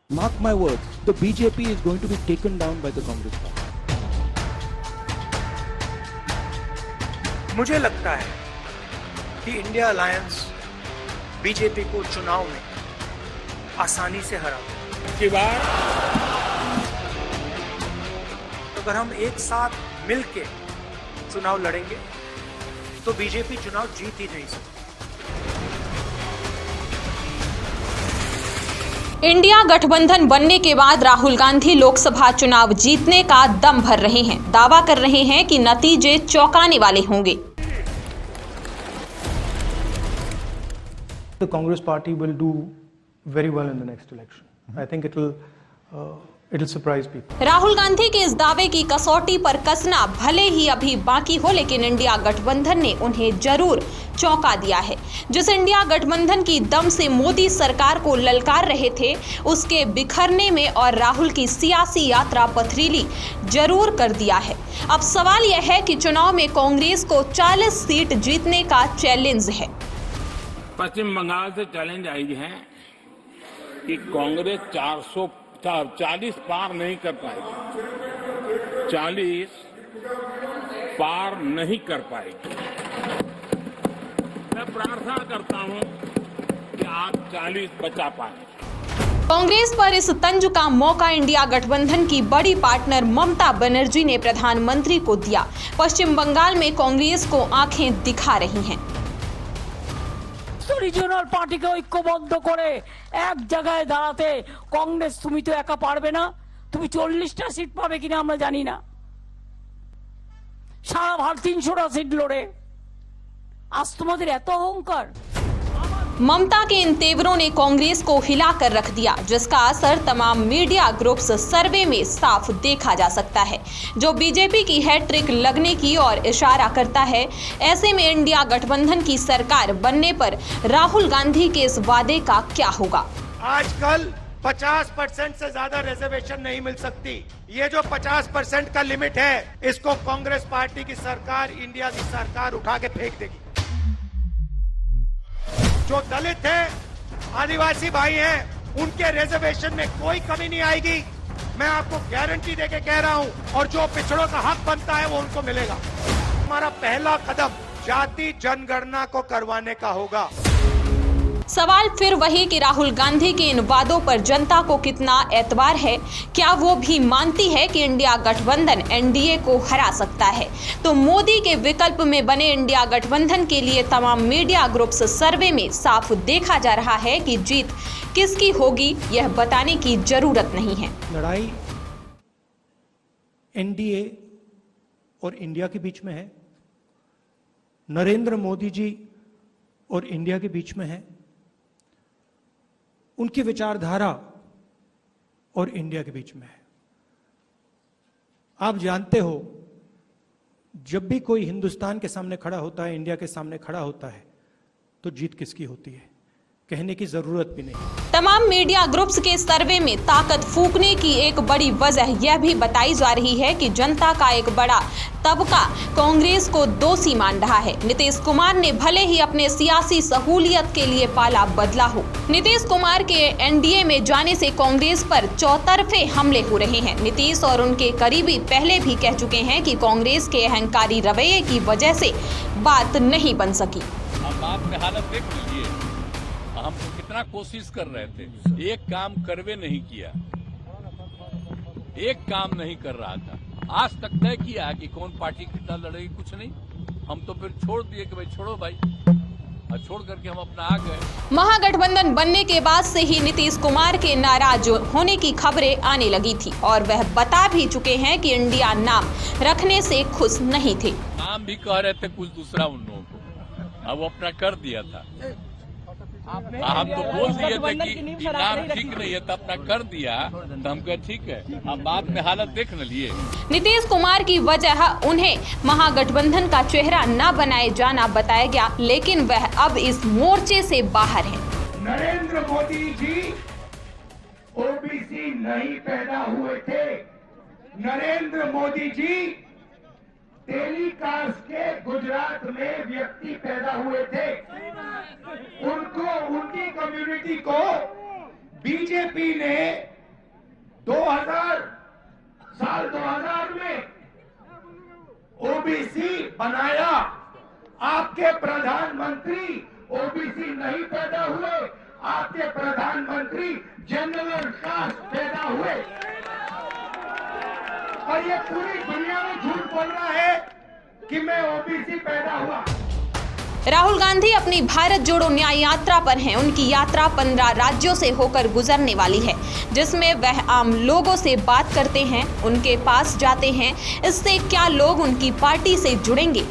Mark my words, the BJP is going to be taken down by the Congress party. मुझे लगता है कि India alliance BJP को चुनाव में आसानी से हरा की बार अगर हम एक साथ मिलके चुनाव लड़ेंगे तो बीजेपी चुनाव जीत ही नहीं सकती। इंडिया गठबंधन बनने के बाद राहुल गांधी लोकसभा चुनाव जीतने का दम भर रहे हैं। दावा कर रहे हैं कि नतीजे चौंकाने वाले होंगे। The Congress party will do very well in the next election. I think it'll surprise people. Rahul Gandhi के इस दावे की कसौटी पर कसना भले ही अभी बाकी हो, लेकिन इंडिया गठबंधन ने उन्हें जरूर चौंका दिया है। जिस इंडिया गठबंधन की दम से मोदी सरकार को ललकार रहे थे, उसके बिखरने में और राहुल की सियासी यात्रा पथरीली जरूर कर दिया है। अब सवाल यह है कि चुनाव में कांग्रेस को 40 सीट जीतने का चैलेंज है। पश्चिम बंगाल से चैलेंज आई है कि कांग्रेस 40 पार नहीं कर पाएगी, 40 पार नहीं कर पाएगी। मैं प्रार्थना करता हूं कि आप 40 बचा पाए। कांग्रेस पर इस तंज का मौका इंडिया गठबंधन की बड़ी पार्टनर ममता बनर्जी ने प्रधानमंत्री को दिया। पश्चिम बंगाल में कांग्रेस को आंखें दिखा रही हैं। রিজিওনাল পার্টিকে ঐক্যবদ্ধ করে এক জায়গায় দাঁড়াতে কংগ্রেস তুমি তো একা পারবে না, তুমি 40টা সিট পাবে কিনা আমরা জানি না। সারা ভারত 300টা সিট লড়ে, আজ তোমাদের এত অহংকার। ममता के इन तेवरों ने कांग्रेस को हिलाकर रख दिया, जिसका असर तमाम मीडिया ग्रुप्स सर्वे में साफ देखा जा सकता है, जो बीजेपी की हैट्रिक लगने की ओर इशारा करता है। ऐसे में इंडिया गठबंधन की सरकार बनने पर राहुल गांधी के इस वादे का क्या होगा? आजकल 50% से ज्यादा रिजर्वेशन नहीं मिल सकती। ये जो 50% का लिमिट है, इसको कांग्रेस पार्टी की सरकार, इंडिया की सरकार उठा के फेंक देगी। जो दलित हैं, आदिवासी भाई हैं, उनके रिजर्वेशन में कोई कमी नहीं आएगी। मैं आपको गारंटी देके कह रहा हूं, और जो पिछड़ों का हक बनता है वो उनको मिलेगा। हमारा पहला कदम जाति जनगणना को करवाने का होगा। सवाल फिर वही कि राहुल गांधी के इन वादों पर जनता को कितना एतबार है? क्या वो भी मानती है कि इंडिया गठबंधन एनडीए को हरा सकता है? तो मोदी के विकल्प में बने इंडिया गठबंधन के लिए तमाम मीडिया ग्रुप्स सर्वे में साफ देखा जा रहा है कि जीत किसकी होगी, यह बताने की जरूरत नहीं है। लड़ाई एनडीए और इंडिया के बीच में है, नरेंद्र मोदी जी और इंडिया के बीच में है, उनकी विचारधारा और इंडिया के बीच में है। आप जानते हो, जब भी कोई हिंदुस्तान के सामने खड़ा होता है, इंडिया के सामने खड़ा होता है, तो जीत किसकी होती है कहने की जरूरत भी नहीं। तमाम मीडिया ग्रुप्स के सर्वे में ताकत फूंकने की एक बड़ी वजह यह भी बताई जा रही है कि जनता का एक बड़ा तबका कांग्रेस को दोषी मान रहा है। नीतीश कुमार ने भले ही अपने सियासी सहूलियत के लिए पाला बदला हो, नीतीश कुमार के एनडीए में जाने से कांग्रेस पर चौतरफे हमले हो रहे हैं। नीतीश और उनके करीबी पहले भी कह चुके हैं कि कांग्रेस के अहंकारी रवैये की वजह से बात नहीं बन सकी। आप में हालत देख लीजिए, हम तो कितना कोशिश कर रहे थे, एक काम करवे नहीं किया, एक काम नहीं कर रहा था। आज तक तय किया कि कौन पार्टी कितना लड़ेगी, कुछ नहीं। हम तो फिर छोड़ दिए कि भाई छोड़ो भाई, और छोड़ करके हम अपना आ गए। महागठबंधन बनने के बाद से ही नीतीश कुमार के नाराज होने की खबरें आने लगी थी, और वह बता भी चुके हैं कि इंडिया नाम रखने से खुश नहीं थे। नाम भी कह रहे थे कुछ दूसरा उन लोगों को, अब अपना कर दिया था। हम तो बोल दिए थे कि नाम ठीक नहीं है, तो अपना कर दिया, तो हम कहे ठीक है। अब बाद में हालत देख न लिए। नीतीश कुमार की वजह उन्हें महागठबंधन का चेहरा न बनाए जाना बताया गया, लेकिन वह अब इस मोर्चे से बाहर हैं। नरेंद्र मोदी जी ओबीसी नहीं पैदा हुए थे। नरेंद्र मोदी जी टेलीकास्ट के गुजरात में व्यक्ति पैदा हुए थे। उनको, उनकी कम्युनिटी को बीजेपी ने साल 2000 में ओबीसी बनाया, आपके प्रधानमंत्री ओबीसी नहीं पैदा हुए, आपके प्रधानमंत्री जनरल कास्ट पैदा हुए। और ये पूरी दुनिया में झूठ बोल रहा है कि मैं ओबीसी पैदा हुआ। राहुल गांधी अपनी भारत जोड़ो न्याय यात्रा पर हैं। उनकी यात्रा 15 राज्यों से होकर गुजरने वाली है, जिसमें वह आम लोगों से बात करते हैं, उनके पास जाते हैं। इससे क्या लोग उनकी पार्टी से जुड़ेंगे?